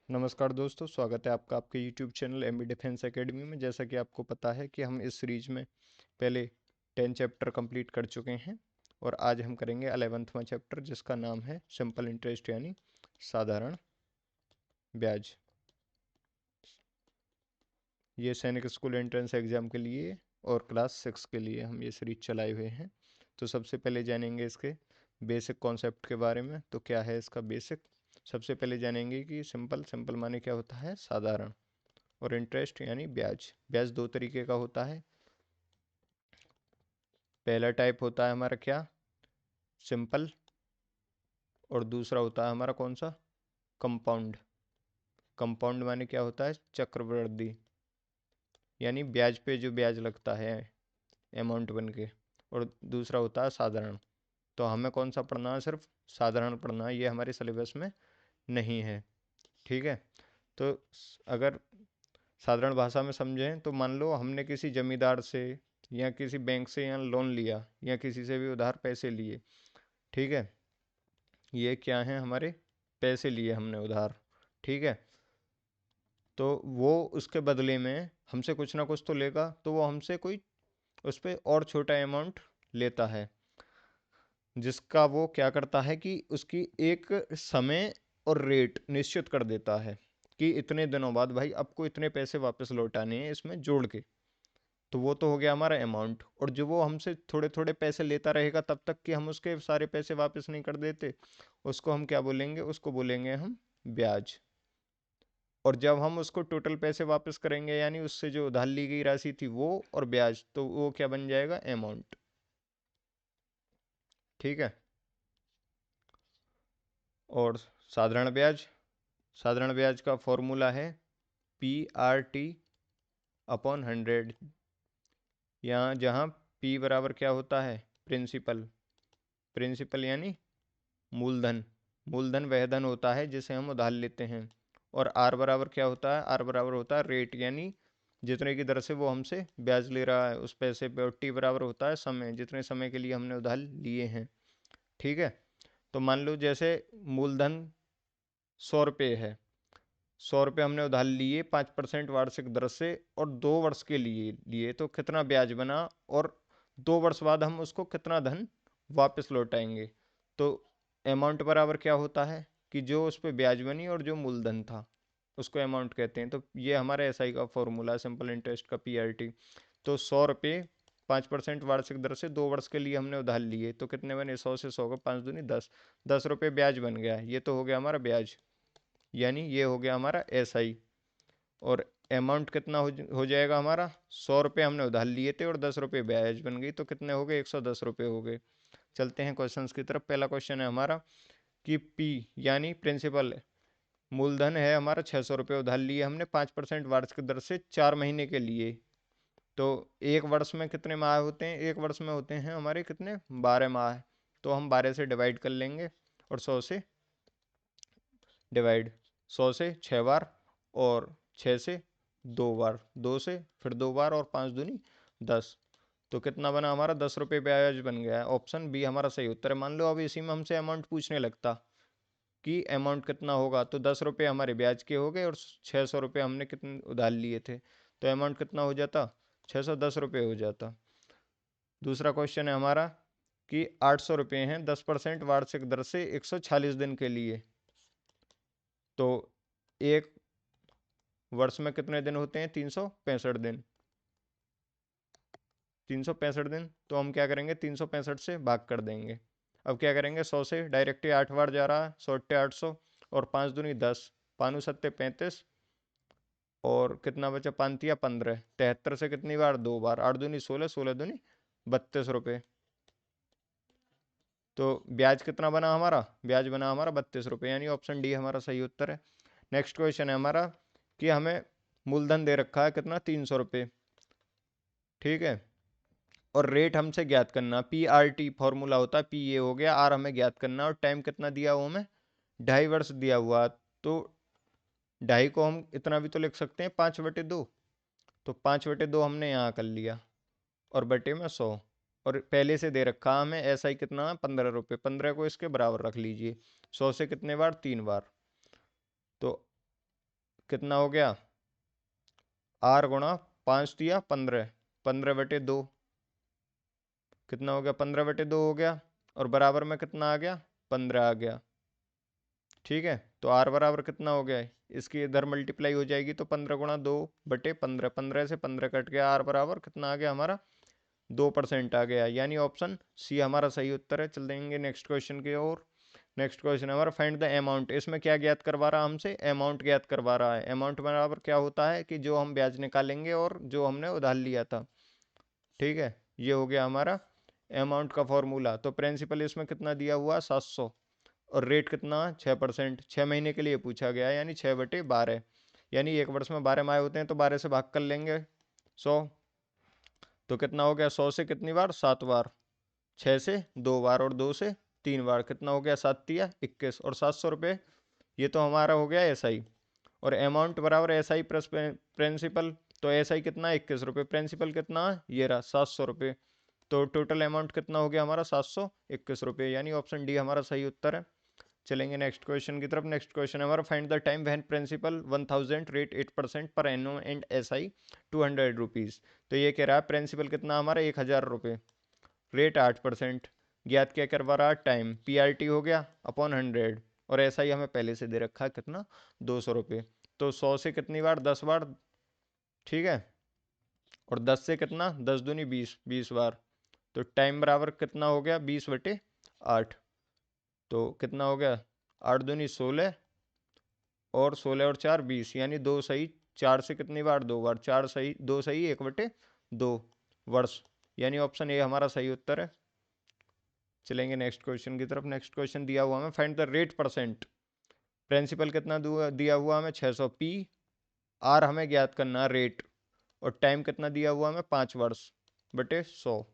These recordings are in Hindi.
नमस्कार दोस्तों, स्वागत है आपका आपके YouTube channel MB defence academy में। जैसा कि आपको पता है कि हम इस सीरीज में पहले 10 चैप्टर कंप्लीट कर चुके हैं और आज हम करेंगे 11वां चैप्टर जिसका नाम है सिंपल इंटरेस्ट यानी साधारण ब्याज। ये सैनिक स्कूल एंट्रेंस एग्जाम के लिए और क्लास 6 के लिए हम ये सीरीज चलाए हुए हैं। तो सबसे पहले जानेंगे इसके बेसिक कॉन्सेप्ट के बारे में। तो क्या है इसका बेसिक? सबसे पहले जानेंगे कि सिंपल सिंपल माने क्या होता है, साधारण, और इंटरेस्ट यानी ब्याज। ब्याज दो तरीके का होता है। पहला टाइप होता है हमारा क्या, सिंपल, और दूसरा होता है हमारा कौन सा, कंपाउंड। कंपाउंड माने क्या होता है, चक्रवृद्धि, यानी ब्याज पे जो ब्याज लगता है अमाउंट बन के। और दूसरा होता है साधारण। तो हमें कौन सा पढ़ना है, सिर्फ साधारण पढ़ना है, ये हमारे सिलेबस में नहीं है। ठीक है। तो अगर साधारण भाषा में समझें तो मान लो हमने किसी जमींदार से या किसी बैंक से या लोन लिया या किसी से भी उधार पैसे लिए। ठीक है, ये क्या है, हमारे पैसे लिए हमने उधार। ठीक है, तो वो उसके बदले में हमसे कुछ ना कुछ तो लेगा, तो वो हमसे कोई उस पर और छोटा अमाउंट लेता है, जिसका वो क्या करता है कि उसकी एक समय और रेट निश्चित कर देता है कि इतने दिनों बाद भाई आपको इतने पैसे वापस लौटाने हैं इसमें जोड़ के। तो वो तो हो गया हमारा अमाउंट। और जो वो हमसे थोड़े थोड़े पैसे लेता रहेगा तब तक कि हम उसके सारे पैसे वापस नहीं कर देते, उसको हम क्या बोलेंगे, उसको बोलेंगे हम ब्याज। और जब हम उसको टोटल पैसे वापस करेंगे यानी उससे जो उधार ली गई राशि थी वो और ब्याज, तो वो क्या बन जाएगा, अमाउंट। ठीक है। और साधारण ब्याज, साधारण ब्याज का फॉर्मूला है P/R/T/100। यहाँ जहाँ P बराबर क्या होता है, प्रिंसिपल। प्रिंसिपल यानी मूलधन। मूलधन वह धन होता है जिसे हम उधार लेते हैं। और आर बराबर क्या होता है, आर बराबर होता है रेट, यानी जितने की दर से वो हमसे ब्याज ले रहा है उस पैसे पे। और टी बराबर होता है समय, जितने समय के लिए हमने उधार लिए हैं। ठीक है। तो मान लो जैसे मूलधन 100 रुपये है, 100 रुपये हमने उधार लिए 5% वार्षिक दर से और 2 वर्ष के लिए लिए, तो कितना ब्याज बना, और 2 वर्ष बाद हम उसको कितना धन वापस लौटाएंगे। तो अमाउंट बराबर क्या होता है कि जो उस पर ब्याज बनी और जो मूलधन था उसको अमाउंट कहते हैं। तो ये हमारा एसआई का फॉर्मूला है, सिंपल इंटरेस्ट का, पीआरटी। तो 100 रुपये 5% वार्षिक दर से 2 वर्ष के लिए हमने उधार लिए, तो कितने बने, 100 से 100 का 5 दूनी 10, 10 रुपये ब्याज बन गया। ये तो हो गया हमारा ब्याज, यानी ये हो गया हमारा एसआई। और अमाउंट कितना हो जाएगा हमारा, 100 रुपये हमने उधार लिए थे और 10 रुपये ब्याज बन गई, तो कितने हो गए, 110 रुपये हो गए। चलते हैं क्वेश्चंस की तरफ। पहला क्वेश्चन है हमारा कि पी यानी प्रिंसिपल, मूलधन है हमारा 600 रुपये, उधार लिए हमने 5% वार्षिक दर से 4 महीने के लिए। तो एक वर्ष में कितने माह होते हैं, एक वर्ष में होते हैं हमारे कितने, 12 माह। तो हम 12 से डिवाइड कर लेंगे और 100 से डिवाइड, 100 से 6 बार और 6 से 2 बार, 2 से फिर 2 बार और 5 दूनी 10। तो कितना बना हमारा, 10 रुपये ब्याज बन गया है। ऑप्शन बी हमारा सही उत्तर है। मान लो अब इसी में हमसे अमाउंट पूछने लगता कि अमाउंट कितना होगा, तो 10 रुपये हमारे ब्याज के हो गए और 600 रुपये हमने कितने उधार लिए थे, तो अमाउंट कितना हो जाता, 610 रुपये हो जाता। दूसरा क्वेश्चन है हमारा कि 800 रुपये हैं 10% वार्षिक दर से 146 दिन के लिए। तो एक वर्ष में कितने दिन होते हैं, 365 दिन। 365 दिन, तो हम क्या करेंगे, 365 से भाग कर देंगे। अब क्या करेंगे, 100 से डायरेक्ट ही 8 बार जा रहा है, 100 × 800 और 5 दूनी 10, 5 × 7 = 35, और कितना बचा, 5 × 3 = 15, 73 से कितनी बार, 2 बार, 8 दूनी 16, 16 दूनी 32 रुपये। तो ब्याज कितना बना हमारा, ब्याज बना हमारा 32 रुपये, यानी ऑप्शन डी हमारा सही उत्तर है। नेक्स्ट क्वेश्चन है हमारा कि हमें मूलधन दे रखा है कितना, 300 रुपये। ठीक है। और रेट हमसे ज्ञात करना, P/R/T फॉर्मूला होता है, पी ये हो गया, आर हमें ज्ञात करना, और टाइम कितना दिया हुआ हमें, 2.5 वर्ष दिया हुआ। तो 2.5 को हम इतना भी तो लिख सकते हैं, 5/2। तो 5/2 हमने यहाँ कर लिया और बटे में 100। और पहले से दे रखा हमें ऐसा ही कितना, 15 रुपये, 15 को इसके बराबर रख लीजिए। 100 से कितने बार, 3 बार। तो कितना हो गया, आर गुणा 5 दिया 15, 15/2, कितना हो गया 15/2 हो गया, और बराबर में कितना आ गया 15 आ गया। ठीक है, तो आर बराबर कितना हो गया, इसकी इधर मल्टीप्लाई हो जाएगी तो 15 × 2/15, 15 से 15 कट गया, आर बराबर कितना आ गया हमारा 2% आ गया, यानी ऑप्शन सी हमारा सही उत्तर है। चल देंगे नेक्स्ट क्वेश्चन की ओर। नेक्स्ट क्वेश्चन हमारा फाइंड द अमाउंट, इसमें क्या ज्ञात करवा रहा है हमसे, अमाउंट ज्ञात करवा रहा है। अमाउंट बराबर क्या होता है कि जो हम ब्याज निकालेंगे और जो हमने उधार लिया था। ठीक है, ये हो गया हमारा अमाउंट का फॉर्मूला। तो प्रिंसिपल इसमें कितना दिया हुआ 700, और रेट कितना 6%, 6 महीने के लिए पूछा गया है, यानी 6/12, यानी एक वर्ष में 12 माह होते हैं तो 12 से भाग कर लेंगे 100, तो कितना हो गया 100 से कितनी बार 7 बार, 6 से 2 बार और 2 से 3 बार, कितना हो गया 7×3=21, और 700 रुपये ये तो हमारा हो गया SI, और अमाउंट बराबर SI प्लस प्रिंसिपल, तो SI कितना 21 रुपये, प्रिंसिपल कितना ये रहा 700 रुपये, तो टोटल अमाउंट कितना हो गया हमारा 721 रुपये, यानी ऑप्शन डी हमारा सही उत्तर है। चलेंगे नेक्स्ट क्वेश्चन की तरफ। नेक्स्ट क्वेश्चन हमारा find the time when principal 1000 rate 8% per annual and SI 200 rupees. तो ये कह रहा है प्रिंसिपल कितना हमारा 1000 रुपये, रेट 8%, ज्ञात क्या करवा रहा है टाइम, PRT हो गया अपॉन 100, और SI हमें पहले से दे रखा है कितना 200 रुपये, तो 100 से कितनी बार 10 बार, ठीक है, और 10 से कितना 10 दूनी 20, 20 बार, तो टाइम बराबर कितना हो गया 20/8, तो कितना हो गया 8 दूनी 16, और 16 और 4 20, यानी 2 सही 4 से कितनी बार 2 बार, 4 सही 2 सही 1/2 वर्ष, यानी ऑप्शन ए हमारा सही उत्तर है। चलेंगे नेक्स्ट क्वेश्चन की तरफ। नेक्स्ट क्वेश्चन दिया हुआ हमें find the rate percent, principal कितना दिया हुआ हमें 600, पी आर हमें ज्ञात करना रेट, और टाइम कितना दिया हुआ हमें 5 वर्ष/100,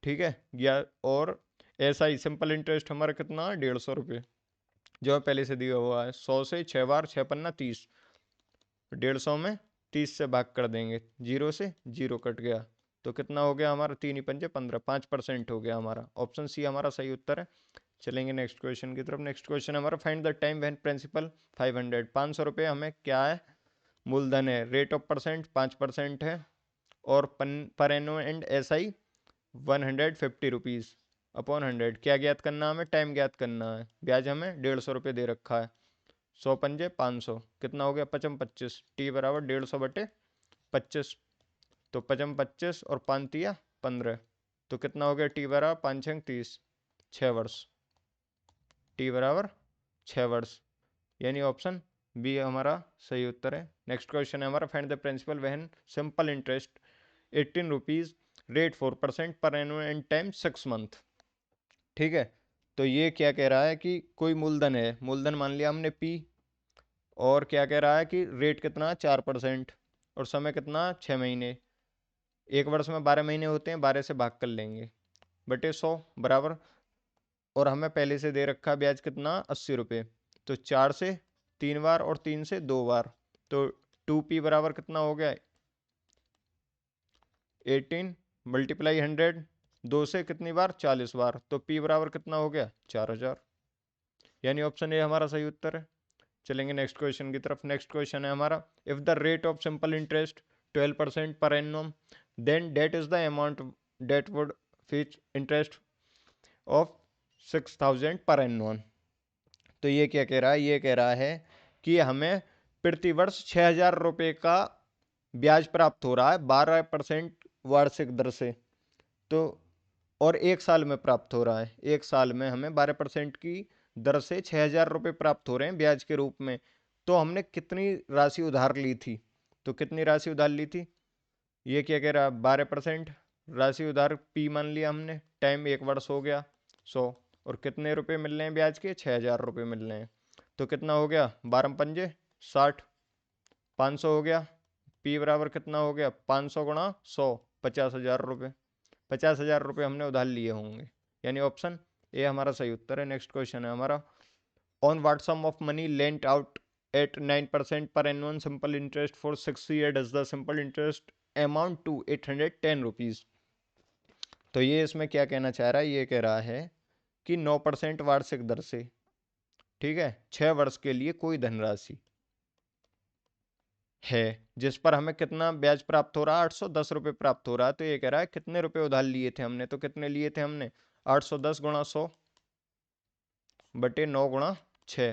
ठीक है, या और SI सिंपल इंटरेस्ट हमारा कितना 150 रुपये, जो पहले से दिया हुआ है, 100 से 6 बार 6×5 = 30, 150 में 30 से भाग कर देंगे, 0 से 0 कट गया, तो कितना हो गया हमारा 3×5 = 15, 5% हो गया हमारा, ऑप्शन सी हमारा सही उत्तर है। चलेंगे नेक्स्ट क्वेश्चन की तरफ। नेक्स्ट क्वेश्चन हमारा find the time when principal 500, 500 रुपये हमें क्या है मूलधन है, रेट ऑफ परसेंट 5% है, और पर annual and SI 150 rupees upon 100, क्या ज्ञात करना हमें टाइम ज्ञात करना है, ब्याज हमें 150 रुपये दे रखा है, 100×500 कितना हो गया 55, T बराबर 150/25, तो 55 और 5×3=15, तो कितना हो गया T बराबर 5×6=30, 6 वर्ष, T बराबर 6 वर्ष, यानी ऑप्शन बी हमारा सही उत्तर है। नेक्स्ट क्वेश्चन है हमारा find the principal when simple interest 18 rupees rate 4% per annual and time 6 month. ठीक है, तो ये क्या कह रहा है कि कोई मूलधन है, मूलधन मान लिया हमने P, और क्या कह रहा है कि रेट कितना 4%, और समय कितना 6 महीने, एक वर्ष में 12 महीने होते हैं, 12 से भाग कर लेंगे /100 बराबर, और हमें पहले से दे रखा ब्याज कितना 80 रुपये, तो 4 से 3 बार और 3 से 2 बार, तो 2P बराबर कितना हो गया 18 × 100, 2 से कितनी बार 40 बार, तो P बराबर कितना हो गया 4000, यानी ऑप्शन ए हमारा सही उत्तर है। चलेंगे नेक्स्ट क्वेश्चन की तरफ। नेक्स्ट क्वेश्चन है हमारा if the rate of simple interest 12% per annum then that is the amount that would fetch interest of 6000 per annum. तो ये क्या कह रहा है, ये कह रहा है कि हमें प्रतिवर्ष 6000 रुपये का ब्याज प्राप्त हो रहा है 12% वार्षिक दर से, तो और एक साल में प्राप्त हो रहा है, एक साल में हमें 12% की दर से 6000 रुपये प्राप्त हो रहे हैं ब्याज के रूप में, तो हमने कितनी राशि उधार ली थी, तो कितनी राशि उधार ली थी, ये क्या कह रहा है 12% राशि उधार P मान लिया हमने, टाइम 1 वर्ष हो गया 100, और कितने रुपए मिल रहे हैं ब्याज के 6000 रुपये मिल रहे हैं, तो कितना हो गया 12×5 = 60, 500 हो गया, P बराबर कितना हो गया 500 × 100 50,000 रुपये, 50,000 रुपये हमने उधार लिए होंगे, यानी ऑप्शन ए हमारा सही उत्तर है। नेक्स्ट क्वेश्चन है हमारा on what sum of money lent out at 9% per annual simple interest for 6 year does the simple interest amount to 810 rupees. तो ये इसमें क्या कहना चाह रहा है, ये कह रहा है कि 9% वार्षिक दर से, ठीक है, 6 वर्ष के लिए कोई धनराशि है, जिस पर हमें कितना ब्याज प्राप्त हो रहा है, 810 रुपये प्राप्त हो रहा है। तो ये कह रहा है कितने रुपए उधार लिए थे हमने, तो कितने लिए थे हमने, 810 गुणा 100 बटे 9 गुणा 6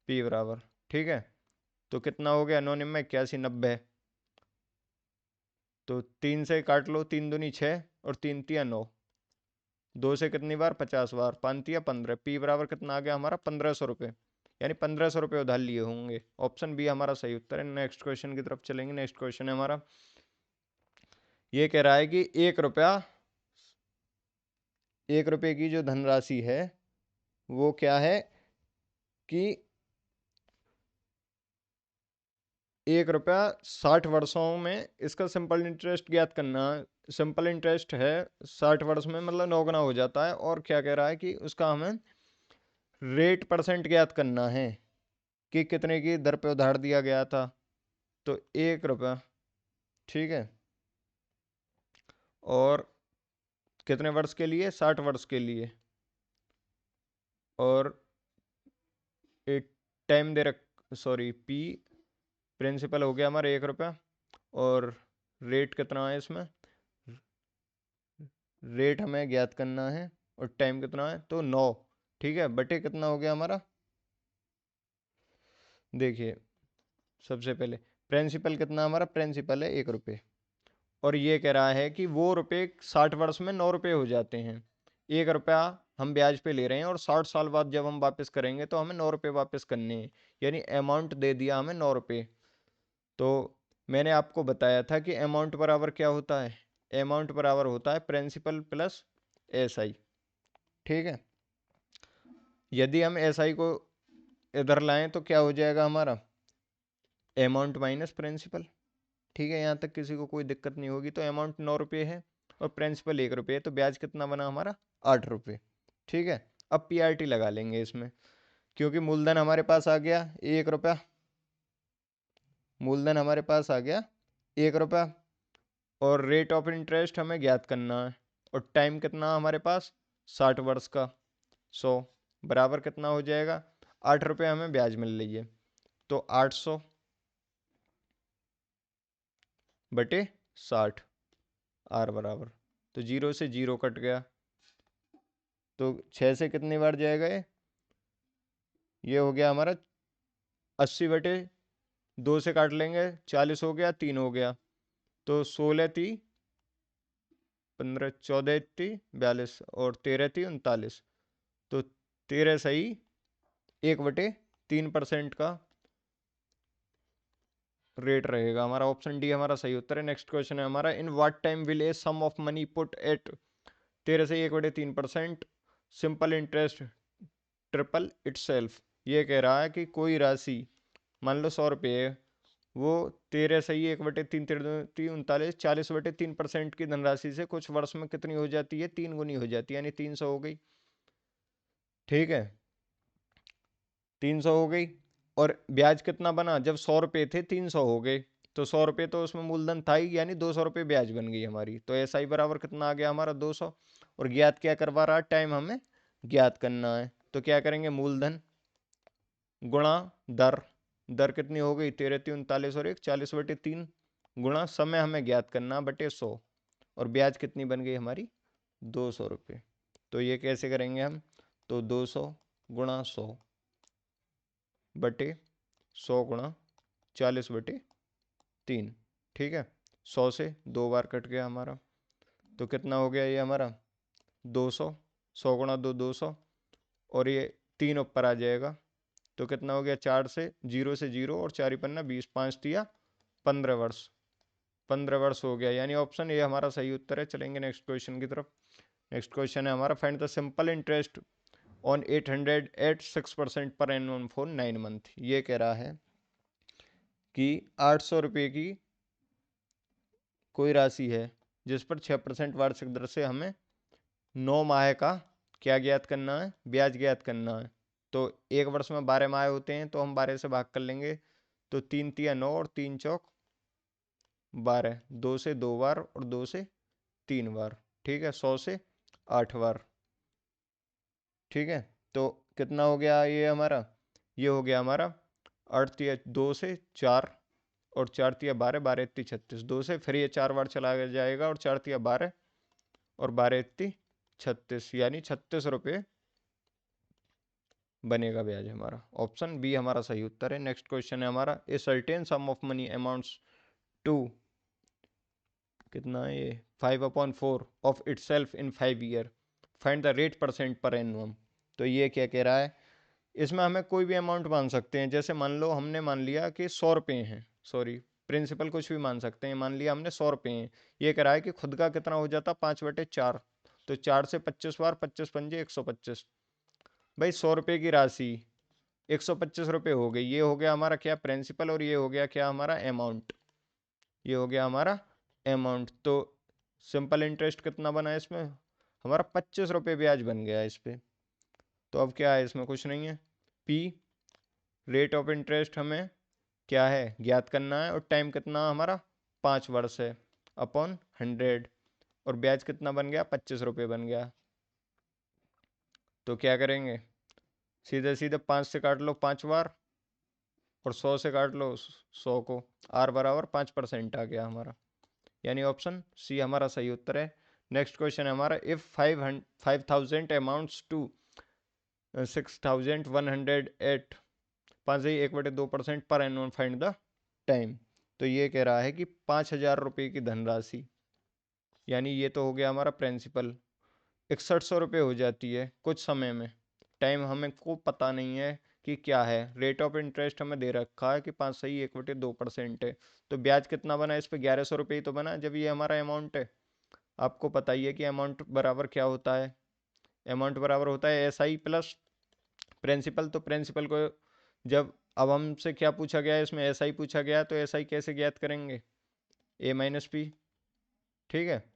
पी बराबर, ठीक है। तो कितना हो गया, 9 निम्न 81 90, तो 3 से काट लो, 3 दूनी 6 और 3 तिया 9, 2 से कितनी बार, 50 बार, 5 तिया 15, पी बराबर कितना आ गया हमारा, 1500 रुपये, यानी 1500 रुपये उधार लिए होंगे। ऑप्शन बी हमारा सही उत्तर है। नेक्स्ट क्वेश्चन की तरफ चलेंगे। नेक्स्ट क्वेश्चन है हमारा, ये कह रहा है कि 1 रुपया, 1 रुपये की जो धनराशि है वो क्या है कि 1 रुपया 60 वर्षों में इसका सिंपल इंटरेस्ट ज्ञात करना है। सिंपल इंटरेस्ट है 60 वर्ष में, मतलब 9 गुना हो जाता है। और क्या कह रहा है कि उसका हमें रेट परसेंट ज्ञात करना है कि कितने की दर पे उधार दिया गया था। तो 1 रुपया, ठीक है, और कितने वर्ष के लिए, 60 वर्ष के लिए, और एक टाइम दे रख, सॉरी पी प्रिंसिपल हो गया हमारा 1 रुपया, और रेट कितना है इसमें, रेट हमें ज्ञात करना है, और टाइम कितना है, तो 9, ठीक है, बटे कितना हो गया हमारा, देखिए सबसे पहले प्रिंसिपल कितना हमारा, प्रिंसिपल है 1 रुपये, और ये कह रहा है कि वो रुपये 60 वर्ष में 9 रुपये हो जाते हैं। 1 रुपया हम ब्याज पे ले रहे हैं और 60 साल बाद जब हम वापस करेंगे तो हमें 9 रुपये वापस करने हैं, यानी अमाउंट दे दिया हमें 9 रुपये। तो मैंने आपको बताया था कि अमाउंट बराबर क्या होता है, अमाउंट बराबर होता है प्रिंसिपल प्लस SI, ठीक है। यदि हम SI को इधर लाएं तो क्या हो जाएगा हमारा, अमाउंट माइनस प्रिंसिपल, ठीक है। यहाँ तक किसी को कोई दिक्कत नहीं होगी। तो अमाउंट 9 रुपये है और प्रिंसिपल 1 रुपये है, तो ब्याज कितना बना हमारा, 8 रुपये, ठीक है। अब PRT लगा लेंगे इसमें, क्योंकि मूलधन हमारे पास आ गया 1 रुपया, मूलधन हमारे पास आ गया 1 रुपया, और रेट ऑफ इंटरेस्ट हमें ज्ञात करना है, और टाइम कितना हमारे पास, 60 वर्ष का, 100 बराबर कितना हो जाएगा, 8 रुपये हमें ब्याज मिल रही है। तो 800 बटे 60 आर बराबर, तो 0 से 0 कट गया, तो 6 से कितनी बार जाएगा ये हो गया हमारा 80 बटे 2 से काट लेंगे, 40 हो गया, 3 हो गया, तो 16 ती 15, 14 ती 42, और 13 ती 39, तो 13 सही 1/3% का रेट रहेगा हमारा। ऑप्शन डी हमारा सही उत्तर है। नेक्स्ट क्वेश्चन है हमारा, in what time will a sum of money put at 13 से 1/3% सिंपल इंटरेस्ट ट्रिपल इटसेल्फ। ये कह रहा है कि कोई राशि, मान लो 100 रुपये है, वो 13 सही 1/3, 39, 40/3% की धनराशि से कुछ वर्ष में कितनी हो जाती है, 3 गुनी हो जाती है, यानी 300 हो गई, ठीक है, 300 हो गई। और ब्याज कितना बना, जब 100 रुपये थे 300 हो गए, तो 100 रुपये तो उसमें मूलधन था ही, यानी 200 रुपये ब्याज बन गई हमारी। तो SI बराबर कितना आ गया हमारा, 200, और ज्ञात क्या करवा रहा है, टाइम हमें ज्ञात करना है। तो क्या करेंगे, मूलधन गुणा दर, दर कितनी हो गई, 13 × 39 और 1 40/3, गुणा समय हमें ज्ञात करना बटे 100, और ब्याज कितनी बन गई हमारी, 200 रुपये। तो ये कैसे करेंगे हम, तो 200 गुणा 100 बटे 100 गुणा 40/3, ठीक है। 100 से 2 बार कट गया हमारा, तो कितना हो गया ये हमारा 200, 100 गुणा 2 200, और ये 3 ऊपर आ जाएगा, तो कितना हो गया, 4 से 0 से 0, और 4 पन्ना 20, 5 दिया 15 वर्ष, 15 वर्ष हो गया, यानी ऑप्शन ये हमारा सही उत्तर है। चलेंगे नेक्स्ट क्वेश्चन की तरफ। नेक्स्ट क्वेश्चन है हमारा, find the simple interest on 800 at 6% per annual for 9 month. ये कह रहा है कि 800 रुपये की कोई राशि है जिस पर 6% वार्षिक दर से हमें 9 माह का क्या ज्ञात करना है, ब्याज ज्ञात करना है। तो एक वर्ष में 12 माह होते हैं, तो हम 12 से भाग कर लेंगे, तो 3 तिया 9 और 3 चौक 12, 2 से 2 बार और 2 से 3 बार, ठीक है, 100 से 8 बार, ठीक है। तो कितना हो गया ये हमारा, ये हो गया हमारा 8 तिया 2 से 4 और 4 तिया 12, 12 इतनी 36, 2 से फिर ये 4 बार चला जाएगा और 4 तिया 12 और 12 इतनी 36, यानी 36 रुपये बनेगा ब्याज हमारा। ऑप्शन बी हमारा सही उत्तर है। नेक्स्ट क्वेश्चन है हमारा, a certain sum of money amounts to, कितना है ये, 5/4 of itself in 5 year, find the rate percent per annum. तो ये क्या कह रहा है, इसमें हमें कोई भी अमाउंट मान सकते हैं। जैसे मान लो हमने मान लिया कि 100 रुपये हैं, सॉरी प्रिंसिपल कुछ भी मान सकते हैं, मान लिया हमने 100 रुपये हैं। ये कह रहा है कि खुद का कितना हो जाता, 5/4, तो 4 से 25 बार, 25 पंजे 125। भाई 100 रुपये की राशि 125 रुपये हो गई, ये हो गया हमारा क्या, प्रिंसिपल, और ये हो गया क्या हमारा, अमाउंट। ये हो गया हमारा अमाउंट। तो सिंपल इंटरेस्ट कितना बना इसमें हमारा, 25 रुपये ब्याज बन गया इस पे। तो अब क्या है, इसमें कुछ नहीं है। पी, रेट ऑफ इंटरेस्ट हमें क्या है ज्ञात करना है, और टाइम कितना हमारा 5 वर्ष है, अपॉन 100, और ब्याज कितना बन गया, 25 रुपये बन गया। तो क्या करेंगे, सीधे सीधे 5 से काट लो 5 बार, और 100 से काट लो 100 को, आर बराबर 5% आ गया हमारा, यानी ऑप्शन सी हमारा सही उत्तर है। नेक्स्ट क्वेश्चन है हमारा, इफ 5,000 अमाउंट्स टू 6,108, 5.1/2% पर एनुअल, फाइंड द टाइम। तो ये कह रहा है कि 5,000 रुपये की धनराशि, यानी ये तो हो गया हमारा प्रिंसिपल, 6100 रुपये हो जाती है कुछ समय में। टाइम हमें को पता नहीं है कि क्या है, रेट ऑफ इंटरेस्ट हमें दे रखा है कि 5.1/2% है। तो ब्याज कितना बना इस पर, 1100 रुपये ही तो बना, जब ये हमारा अमाउंट है। आपको पता ही है कि अमाउंट बराबर क्या होता है, अमाउंट बराबर होता है SI प्लस प्रिंसिपल। तो प्रिंसिपल को जब, अब हमसे क्या पूछा गया है इसमें, SI पूछा गया है, तो SI कैसे ज्ञात करेंगे, A-P, ठीक है।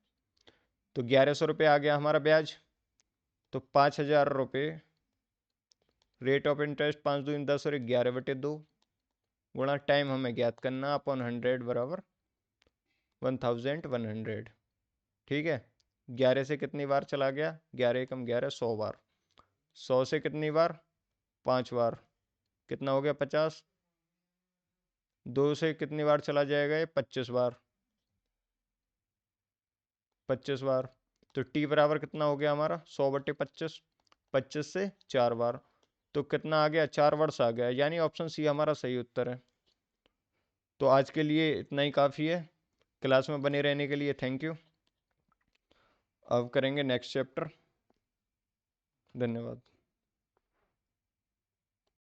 तो 1100 रुपये आ गया हमारा ब्याज, तो 5,000 रुपये, रेट ऑफ इंटरेस्ट 5 दूनी 10 और 11/2 गुणा टाइम हमें ज्ञात करना, अपॉन 100 बराबर 1,100, ठीक है। 11 से कितनी बार चला गया, 11 एकम 11, 100 बार, 100 से कितनी बार, 5 बार, कितना हो गया 50, 2 से कितनी बार चला जाएगा ये, 25 बार, 25 बार। तो टी बराबर कितना हो गया हमारा, 100/25, 25 से 4 बार, तो कितना आ गया, 4 वर्ष आ गया, यानी ऑप्शन सी हमारा सही उत्तर है। तो आज के लिए इतना ही काफ़ी है। क्लास में बने रहने के लिए थैंक यू। अब करेंगे नेक्स्ट चैप्टर। धन्यवाद।